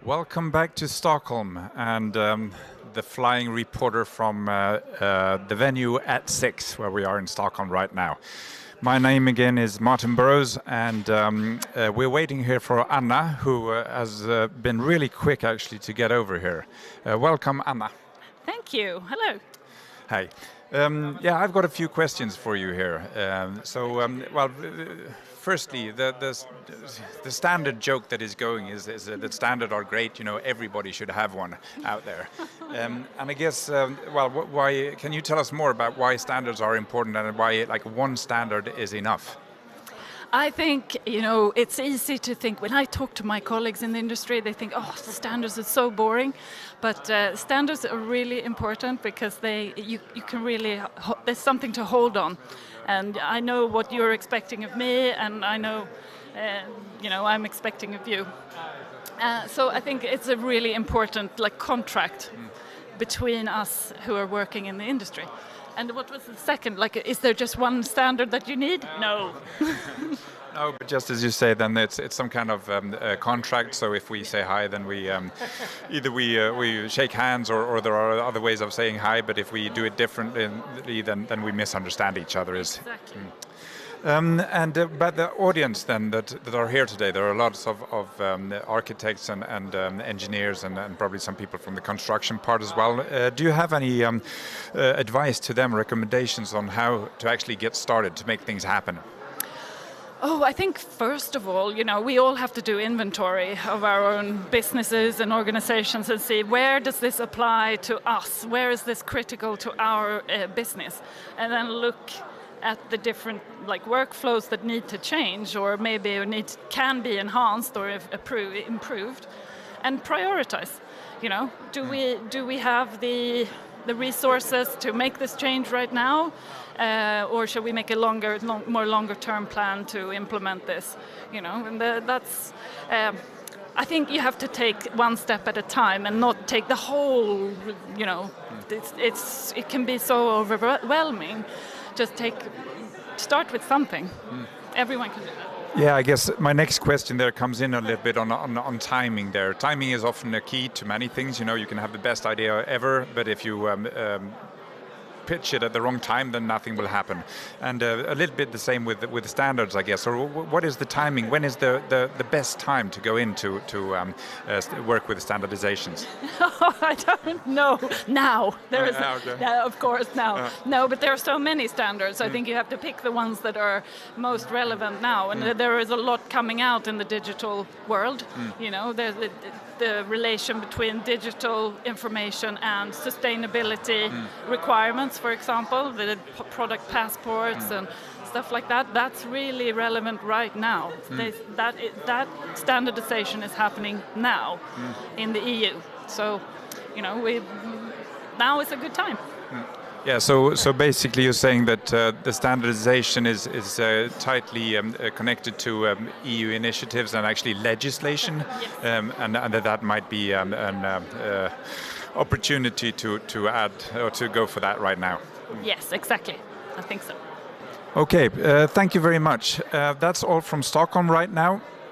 Welcome back to Stockholm and the flying reporter from the venue at 6, where we are in Stockholm right now. My name again is Martin Burrows, and we're waiting here for Anna, who has been really quick actually to get over here. Welcome, Anna. Thank you. Hello. Hi. Yeah, I've got a few questions for you here. Firstly, the standard joke that is going is that standards are great. You know, everybody should have one out there. And I guess, why? Can you tell us more about why standards are important and why, like, one standard is enough? I think, it's easy to think, when I talk to my colleagues in the industry, they think, oh, the standards are so boring. But standards are really important because you can really, there's something to hold on. And I know what you're expecting of me, and I know, I'm expecting of you. So I think it's a really important, contract between us who are working in the industry. And what was the second? Is there just one standard that you need? No. No, but just as you say, then it's some kind of contract. So if we say hi, then we either we shake hands, or there are other ways of saying hi. But if we do it differently, then we misunderstand each other. Exactly. But the audience then that are here today, there are lots of architects and engineers and probably some people from the construction part as well. Do you have any advice to them, recommendations on how to actually get started to make things happen? Oh, I think first of all, we all have to do inventory of our own businesses and organizations and see, where does this apply to us? Where is this critical to our business? And then look at the different workflows that need to change, or maybe can be enhanced or improved, and prioritize. Do we have the resources to make this change right now, or should we make a more longer-term plan to implement this? And that's. I think you have to take one step at a time and not take the whole. It can be so overwhelming. Just start with something. Everyone can do that. Yeah, I guess my next question there comes in a little bit on timing there. Timing is often a key to many things. You can have the best idea ever, but if you pitch it at the wrong time, then nothing will happen. And a little bit the same with standards, I guess. Or what is the timing? When is the best time to go into work with standardizations? I don't know. Now. Of course, now. No, but there are so many standards. I think you have to pick the ones that are most relevant now. And there is a lot coming out in the digital world. There's the relation between digital information and sustainability requirements, for example, the product passports and stuff like that. That's really relevant right now. That standardization is happening now in the EU. So, now is a good time. Yeah, so basically you're saying that the standardization is tightly connected to EU initiatives and actually legislation, yes. and that might be an opportunity to add or to go for that right now. Yes, exactly. I think so. Okay, thank you very much. That's all from Stockholm right now.